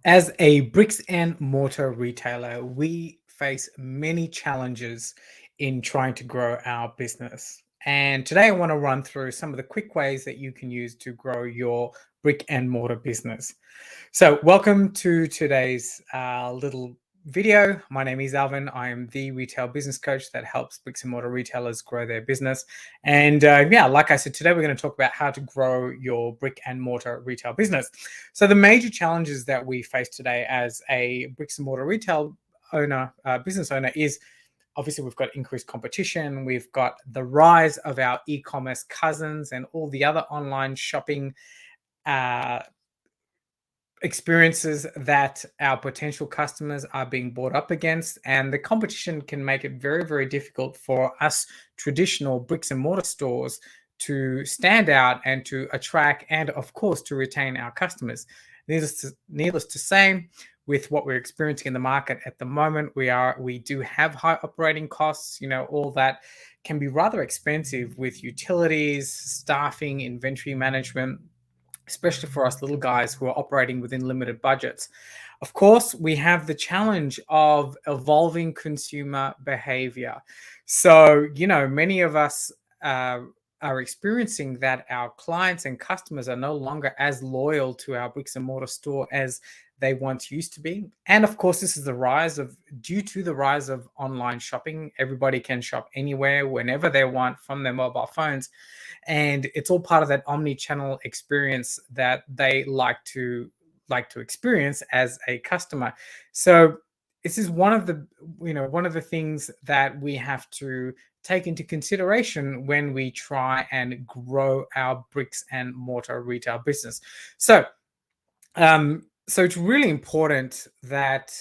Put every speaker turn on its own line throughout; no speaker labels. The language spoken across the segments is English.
As a bricks and mortar retailer, we face many challenges in trying to grow our business. And today I want to run through some of the quick ways that you can use to grow your brick and mortar business. So, welcome to today's little video. My name is Alvin. I am the retail business coach that helps bricks and mortar retailers grow their business. And like I said, today we're going to talk about how to grow your brick and mortar retail business. So, the major challenges that we face today as a bricks and mortar retail owner, business owner, is obviously we've got increased competition. We've got the rise of our e-commerce cousins and all the other online shopping uh, experiences that our potential customers are being brought up against, and the competition can make it very, very difficult for us traditional bricks and mortar stores to stand out and to attract and of course to retain our customers. Needless to say, with what we're experiencing in the market at the moment, we do have high operating costs. All that can be rather expensive with utilities, staffing, inventory management, especially for us little guys who are operating within limited budgets. Of course, we have the challenge of evolving consumer behavior. So, many of us are experiencing that our clients and customers are no longer as loyal to our bricks and mortar store as they once used to be. And of course, this is due to the rise of online shopping. Everybody can shop anywhere, whenever they want from their mobile phones. And it's all part of that omni-channel experience that they like to experience as a customer. So this is one of the things that we have to take into consideration when we try and grow our bricks and mortar retail business. So it's really important that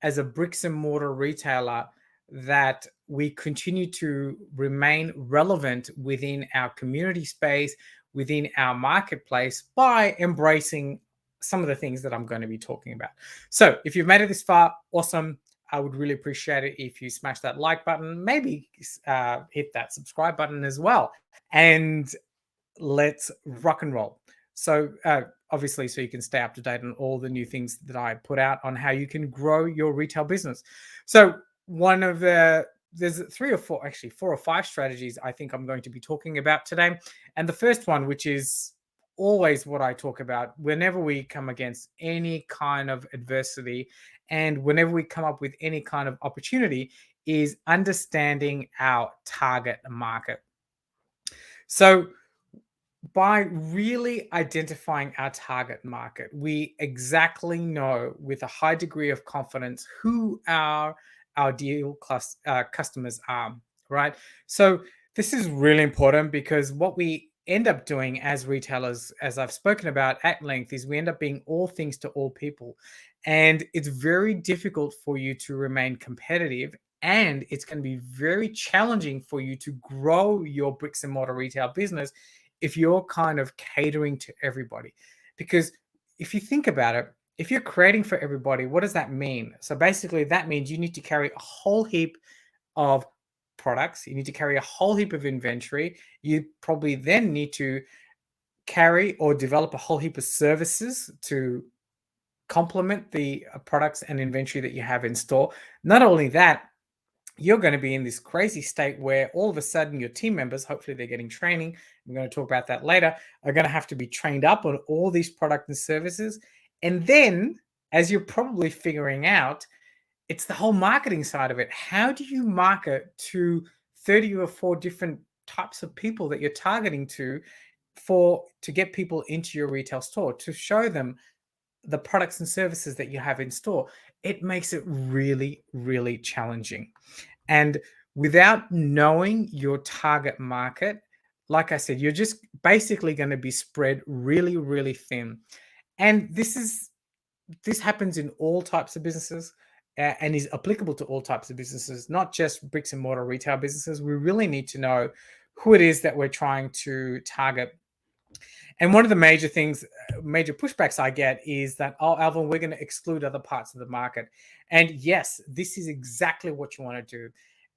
as a bricks and mortar retailer, that we continue to remain relevant within our community space, within our marketplace, by embracing some of the things that I'm going to be talking about. So if you've made it this far, awesome. I would really appreciate it if you smash that like button, maybe hit that subscribe button as well. And let's rock and roll. So obviously, so you can stay up to date on all the new things that I put out on how you can grow your retail business. So there's four or five strategies I think I'm going to be talking about today. And the first one, which is always what I talk about whenever we come against any kind of adversity and whenever we come up with any kind of opportunity, is understanding our target market. So by really identifying our target market, we exactly know with a high degree of confidence who our ideal customers are, right? So this is really important because what we end up doing as retailers, as I've spoken about at length, is we end up being all things to all people. And it's very difficult for you to remain competitive, and it's going to be very challenging for you to grow your bricks and mortar retail business if you're kind of catering to everybody. Because if you think about it, if you're creating for everybody, what does that mean? So basically, that means you need to carry a whole heap of products, you need to carry a whole heap of inventory. You probably then need to carry or develop a whole heap of services to complement the products and inventory that you have in store. Not only that, you're going to be in this crazy state where all of a sudden your team members, hopefully they're getting training, I'm going to talk about that later, are going to have to be trained up on all these products and services. And then, as you're probably figuring out, it's the whole marketing side of it. How do you market to 30 or 4 different types of people that you're targeting to get people into your retail store, to show them the products and services that you have in store? It makes it really, really challenging. And without knowing your target market, like I said, you're just basically going to be spread really, really thin. And this happens in all types of businesses, and is applicable to all types of businesses, not just bricks and mortar retail businesses. We really need to know who it is that we're trying to target. And one of the major pushbacks I get is that, oh, Alvin, we're going to exclude other parts of the market. And yes, this is exactly what you want to do.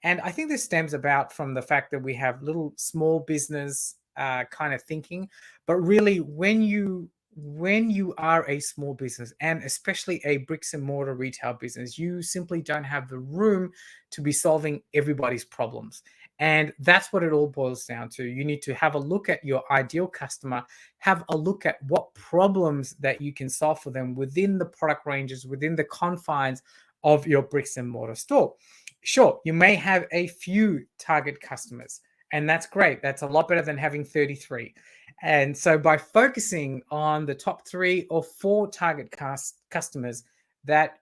And I think this stems about from the fact that we have little small business kind of thinking. But really, when you when you are a small business, and especially a bricks and mortar retail business, you simply don't have the room to be solving everybody's problems. And that's what it all boils down to. You need to have a look at your ideal customer, have a look at what problems that you can solve for them within the product ranges, within the confines of your bricks and mortar store. Sure, you may have a few target customers, and that's great. That's a lot better than having 33. And so by focusing on the top 3 or 4 target customers that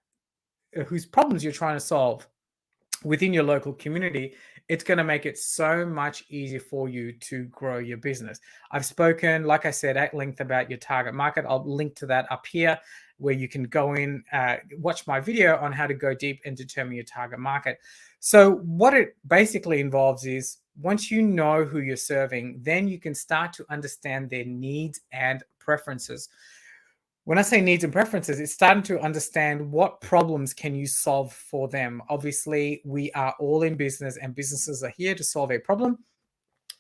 whose problems you're trying to solve within your local community, it's going to make it so much easier for you to grow your business. I've spoken, like I said, at length about your target market. I'll link to that up here where you can go in, watch my video on how to go deep and determine your target market. So what it basically involves is once you know who you're serving, then you can start to understand their needs and preferences. When I say needs and preferences, it's starting to understand what problems can you solve for them. Obviously, we are all in business and businesses are here to solve a problem.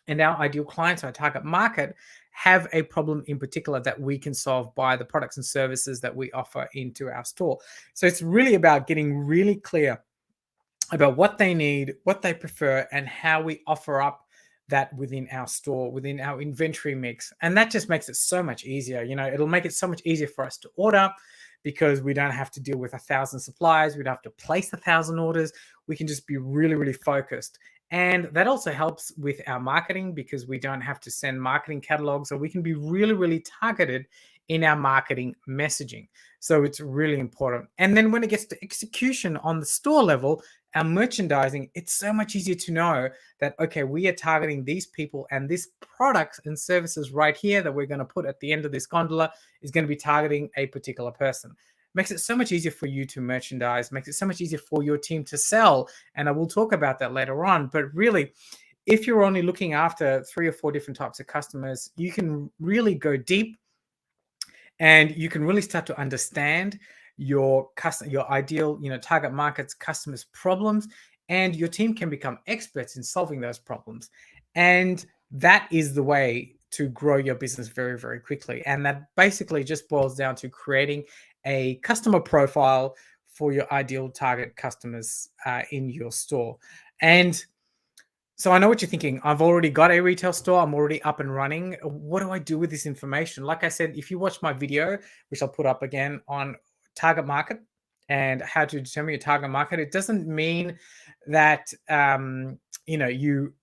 And our ideal clients, our target market, have a problem in particular that we can solve by the products and services that we offer into our store. So it's really about getting really clear about what they need, what they prefer, and how we offer up that within our store, within our inventory mix. And that just makes it so much easier. It'll make it so much easier for us to order because we don't have to deal with 1,000 suppliers. We don't have to place 1,000 orders. We can just be really, really focused. And that also helps with our marketing because we don't have to send marketing catalogs, so we can be really, really targeted in our marketing messaging. So it's really important. And then when it gets to execution on the store level, our merchandising, it's so much easier to know that, okay, we are targeting these people and this products and services right here that we're going to put at the end of this gondola is going to be targeting a particular person. Makes it so much easier for you to merchandise, makes it so much easier for your team to sell. And I will talk about that later on. But really, if you're only looking after 3 or 4 different types of customers, you can really go deep and you can really start to understand your ideal, target market's customers' problems, and your team can become experts in solving those problems. And that is the way to grow your business very, very quickly. And that basically just boils down to creating a customer profile for your ideal target customers in your store. And so I know what you're thinking. I've already got a retail store. I'm already up and running. What do I do with this information? Like I said, if you watch my video, which I'll put up again on target market and how to determine your target market, it doesn't mean that you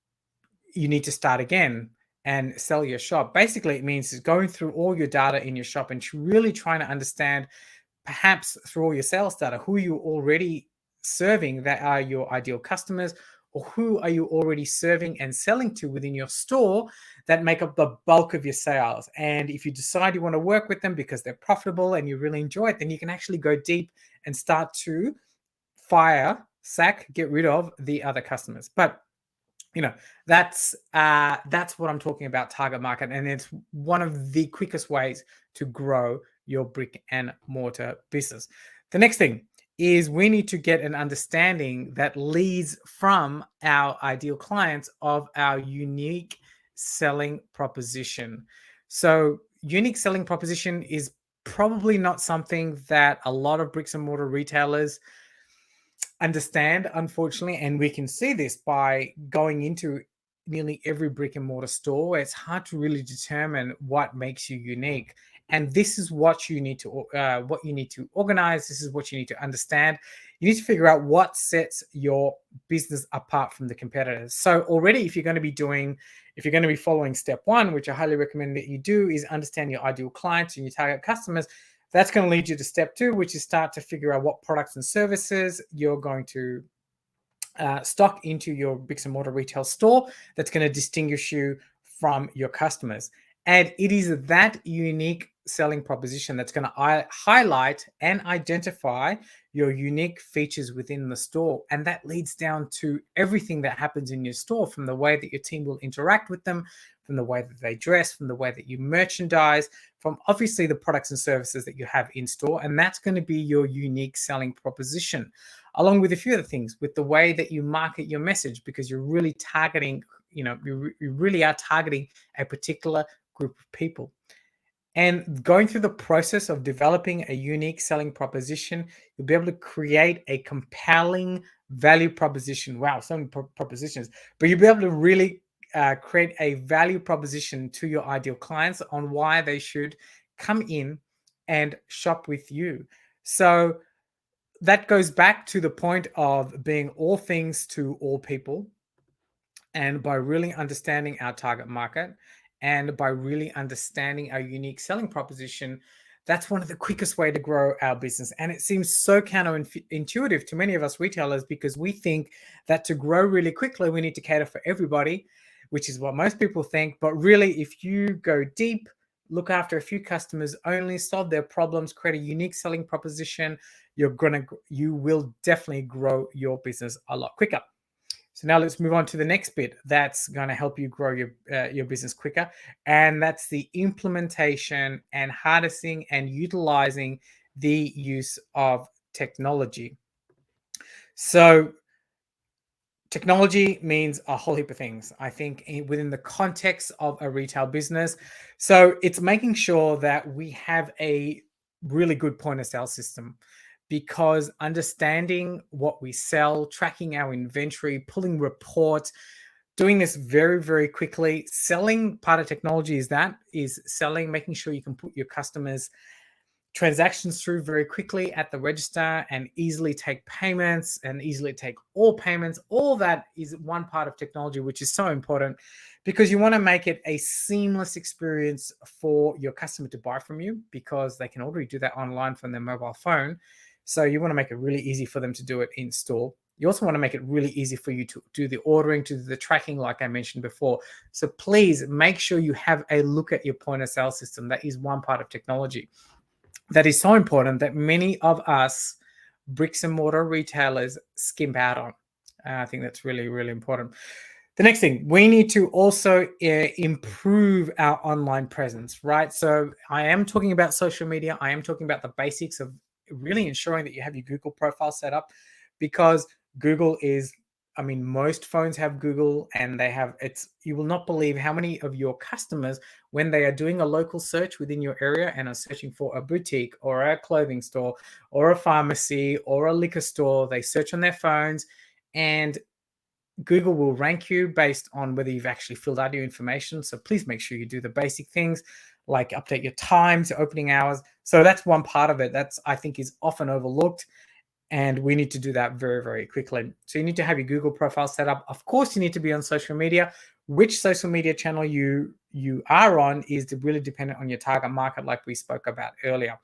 need to start again and sell your shop. Basically, it means going through all your data in your shop and really trying to understand, perhaps through all your sales data, who you're already serving that are your ideal customers, or who are you already serving and selling to within your store that make up the bulk of your sales. And if you decide you want to work with them because they're profitable and you really enjoy it, then you can actually go deep and start to get rid of the other customers. But that's what I'm talking about, target market, and it's one of the quickest ways to grow your brick and mortar business. The next thing is we need to get an understanding that leads from our ideal clients of our unique selling proposition. So unique selling proposition is probably not something that a lot of bricks and mortar retailers understand, unfortunately. And we can see this by going into nearly every brick and mortar store where it's hard to really determine what makes you unique. And this is what you need to organize. This is what you need to understand. You need to figure out what sets your business apart from the competitors. So already, if you're going to be following step 1, which I highly recommend that you do, is understand your ideal clients and your target customers. That's going to lead you to step 2, which is start to figure out what products and services you're going to stock into your bricks and mortar retail store that's going to distinguish you from your customers. And it is that unique selling proposition that's going to highlight and identify your unique features within the store. And that leads down to everything that happens in your store, from the way that your team will interact with them, from the way that they dress, from the way that you merchandise, from obviously the products and services that you have in store. And that's going to be your unique selling proposition, along with a few other things, with the way that you market your message, because you're really targeting, you really are targeting a particular group of people. And going through the process of developing a unique selling proposition, you'll be able to create a compelling value proposition. Wow, so many propositions, but you'll be able to really create a value proposition to your ideal clients on why they should come in and shop with you. So that goes back to the point of being all things to all people, and by really understanding our target market and by really understanding our unique selling proposition, that's one of the quickest way to grow our business. And it seems so counterintuitive to many of us retailers, because we think that to grow really quickly, we need to cater for everybody, which is what most people think. But really, if you go deep, look after a few customers only, solve their problems, create a unique selling proposition, you will definitely grow your business a lot quicker. So now let's move on to the next bit that's going to help you grow your business quicker, and that's the implementation and harnessing and utilizing the use of technology. So technology means a whole heap of things, I think, within the context of a retail business. So it's making sure that we have a really good point of sale system, because understanding what we sell, tracking our inventory, pulling reports, doing this very, very quickly. Selling, part of technology is selling, making sure you can put your customers' transactions through very quickly at the register and easily take payments and easily take all payments. All that is one part of technology, which is so important, because you want to make it a seamless experience for your customer to buy from you, because they can already do that online from their mobile phone. So you want to make it really easy for them to do it in store. You also want to make it really easy for you to do the ordering, to do the tracking, like I mentioned before. So please make sure you have a look at your point of sale system. That is one part of technology that is so important that many of us bricks and mortar retailers skimp out on. I think that's really, really important. The next thing, we need to also improve our online presence, right? So I am talking about social media. I am talking about the basics of really ensuring that you have your Google profile set up, because Google is, I mean, most phones have Google, and you will not believe how many of your customers, when they are doing a local search within your area and are searching for a boutique or a clothing store or a pharmacy or a liquor store, they search on their phones, and Google will rank you based on whether you've actually filled out your information. So please make sure you do the basic things like update your times, your opening hours. So that's one part of it that's, I think, is often overlooked. And we need to do that very, very quickly. So you need to have your Google profile set up. Of course, you need to be on social media. Which social media channel you are on is really dependent on your target market, like we spoke about earlier.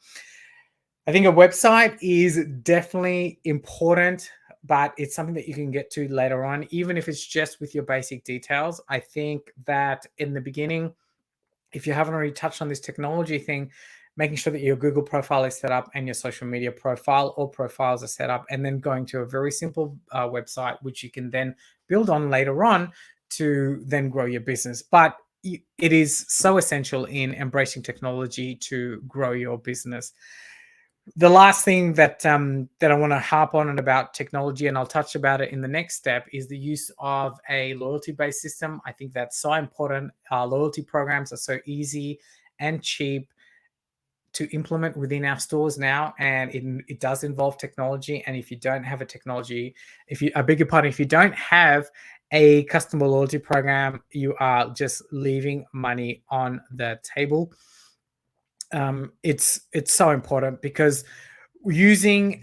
I think a website is definitely important, but it's something that you can get to later on, even if it's just with your basic details. I think that in the beginning, if you haven't already touched on this technology thing, making sure that your Google profile is set up and your social media profile or profiles are set up, and then going to a very simple website, which you can then build on later on to then grow your business. But it is so essential in embracing technology to grow your business. The last thing that I want to harp on and about technology, and I'll touch about it in the next step, is the use of a loyalty-based system. I think that's so important. Loyalty programs are so easy and cheap to implement within our stores now, and it does involve technology. And if you don't have a technology, I beg your pardon, if you don't have a customer loyalty program, you are just leaving money on the table. It's so important, because using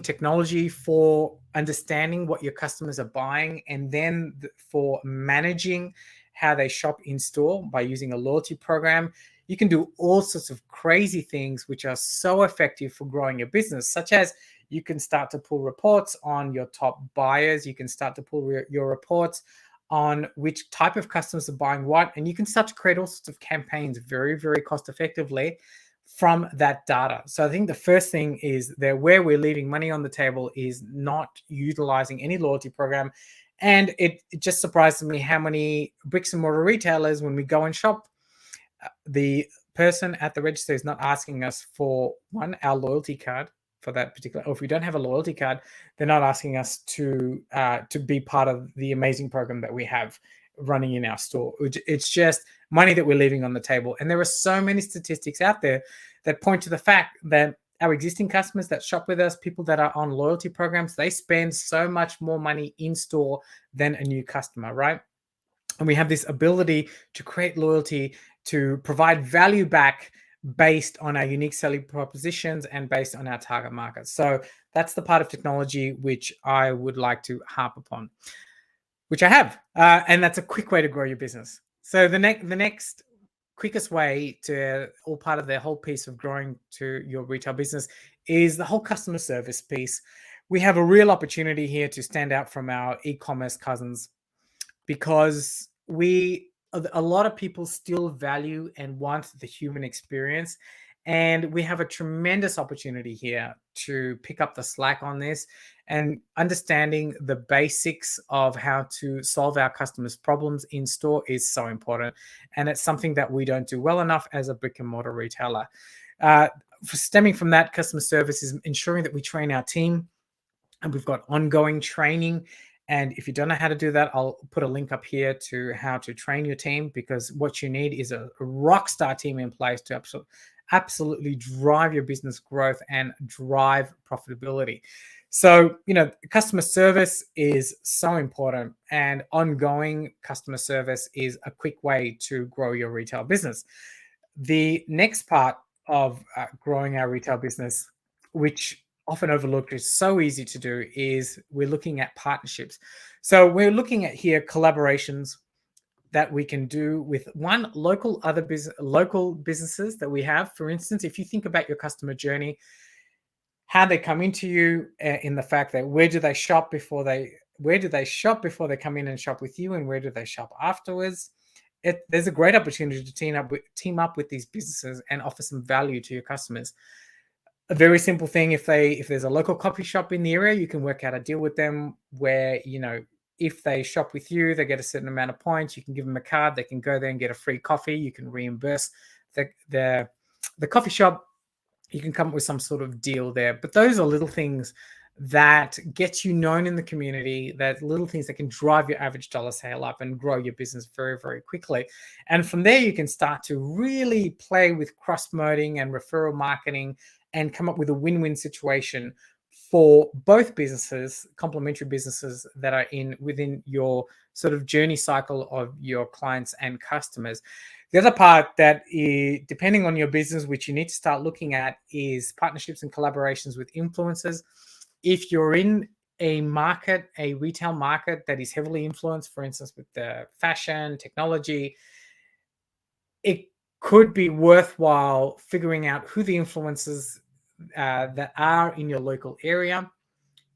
technology for understanding what your customers are buying, and then for managing how they shop in store by using a loyalty program, you can do all sorts of crazy things which are so effective for growing your business, such as you can start to pull reports on your top buyers. You can start to pull your reports on which type of customers are buying what, and you can start to create all sorts of campaigns very, very cost effectively from that data. So I think the first thing is that where we're leaving money on the table is not utilizing any loyalty program. And it just surprises me how many bricks and mortar retailers, when we go and shop, the person at the register is not asking us for our loyalty card for that particular, or if we don't have a loyalty card, they're not asking us to be part of the amazing program that we have running in our store. It's just money that we're leaving on the table. And there are so many statistics out there that point to the fact that our existing customers that shop with us, people that are on loyalty programs, they spend so much more money in store than a new customer, right? And we have this ability to create loyalty, to provide value back based on our unique selling propositions and based on our target market. So that's the part of technology which I would like to harp upon, which I have. And that's a quick way to grow your business. So the next quickest way to, all part of the whole piece of growing to your retail business, is the whole customer service piece. We have a real opportunity here to stand out from our e-commerce cousins, because a lot of people still value and want the human experience, and we have a tremendous opportunity here to pick up the slack on this. And understanding the basics of how to solve our customers' problems in store is so important, and it's something that we don't do well enough as a brick and mortar retailer. Stemming from that, customer service is ensuring that we train our team, and we've got ongoing training. And if you don't know how to do that, I'll put a link up here to how to train your team, because what you need is a rock star team in place to absolutely drive your business growth and drive profitability. So, customer service is so important, and ongoing customer service is a quick way to grow your retail business. The next part of growing our retail business, which often overlooked, is so easy to do, is we're looking at partnerships. So we're looking at here collaborations that we can do with local businesses that we have. For instance, if you think about your customer journey, how they come into you, in the fact that where do they shop before they come in and shop with you, and where do they shop afterwards? There's a great opportunity to team up with these businesses and offer some value to your customers. A very simple thing: if there's a local coffee shop in the area, you can work out a deal with them where, if they shop with you, they get a certain amount of points. You can give them a card; they can go there and get a free coffee. You can reimburse the coffee shop. You can come up with some sort of deal there. But those are little things that get you known in the community, that little things that can drive your average dollar sale up and grow your business very, very quickly. And from there, you can start to really play with cross-promoting and referral marketing and come up with a win-win situation for both businesses, complementary businesses that are within your sort of journey cycle of your clients and customers. The other part that is, depending on your business, which you need to start looking at, is partnerships and collaborations with influencers. If you're in a retail market that is heavily influenced, for instance, with the fashion, technology, it could be worthwhile figuring out who the influencers that are in your local area,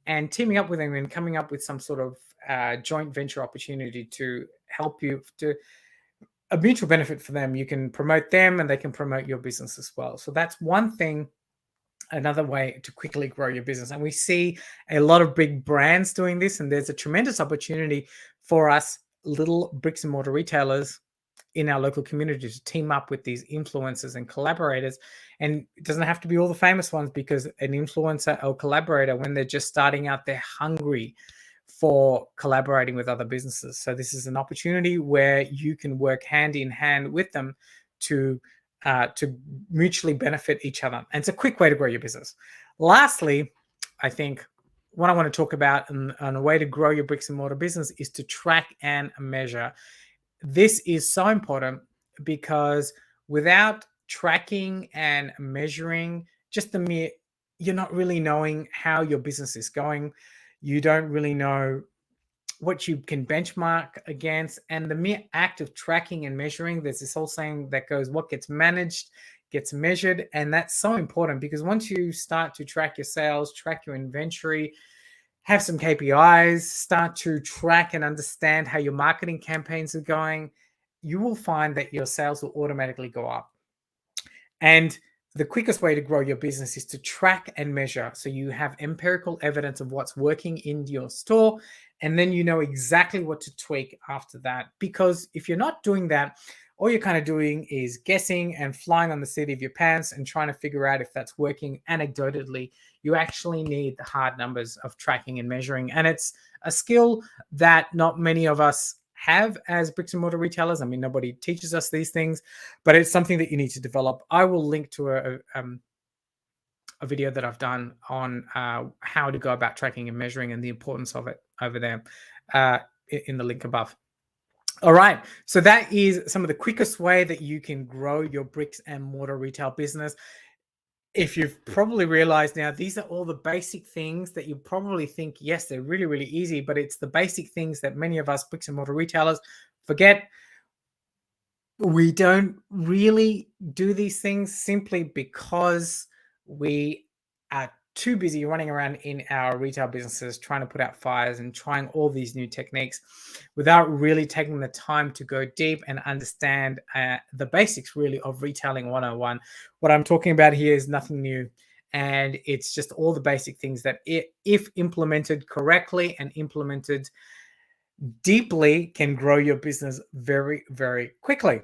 and teaming up with them and coming up with some sort of joint venture opportunity to help you, to a mutual benefit for them. You can promote them and they can promote your business as well. So that's one thing, another way to quickly grow your business. And we see a lot of big brands doing this, and there's a tremendous opportunity for us little bricks and mortar retailers in our local community to team up with these influencers and collaborators. And it doesn't have to be all the famous ones, because an influencer or collaborator, when they're just starting out, they're hungry for collaborating with other businesses. So this is an opportunity where you can work hand in hand with them to mutually benefit each other. And it's a quick way to grow your business. Lastly, I think what I want to talk about and a way to grow your bricks and mortar business is to track and measure. This is so important, because without tracking and measuring, you're not really knowing how your business is going. You don't really know what you can benchmark against. And the mere act of tracking and measuring, there's this whole saying that goes, what gets managed gets measured. And that's so important, because once you start to track your sales, track your inventory, have some KPIs, start to track and understand how your marketing campaigns are going, you will find that your sales will automatically go up. And the quickest way to grow your business is to track and measure. So you have empirical evidence of what's working in your store, and then you know exactly what to tweak after that. Because if you're not doing that, all you're kind of doing is guessing and flying on the seat of your pants and trying to figure out if that's working anecdotally. You actually need the hard numbers of tracking and measuring. And it's a skill that not many of us have as bricks and mortar retailers. I mean, nobody teaches us these things, but it's something that you need to develop. I will link to a video that I've done on how to go about tracking and measuring and the importance of it over there in the link above. All right. So that is some of the quickest way that you can grow your bricks and mortar retail business. If you've probably realized now, these are all the basic things that you probably think, yes, they're really, really easy, but it's the basic things that many of us bricks and mortar retailers forget. We don't really do these things simply because we are too busy running around in our retail businesses trying to put out fires and trying all these new techniques without really taking the time to go deep and understand the basics really of retailing 101. What I'm talking about here is nothing new, and it's just all the basic things that if implemented correctly and implemented deeply can grow your business very, very quickly.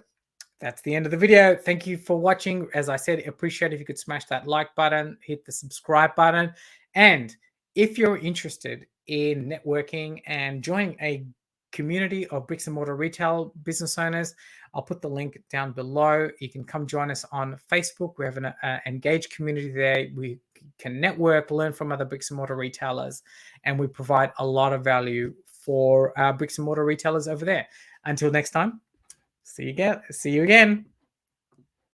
That's the end of the video. Thank you for watching. As I said, appreciate if you could smash that like button, hit the subscribe button. And if you're interested in networking and joining a community of bricks and mortar retail business owners, I'll put the link down below. You can come join us on Facebook. We have an engaged community there. We can network, learn from other bricks and mortar retailers, and we provide a lot of value for our bricks and mortar retailers over there. Until next time. See you again.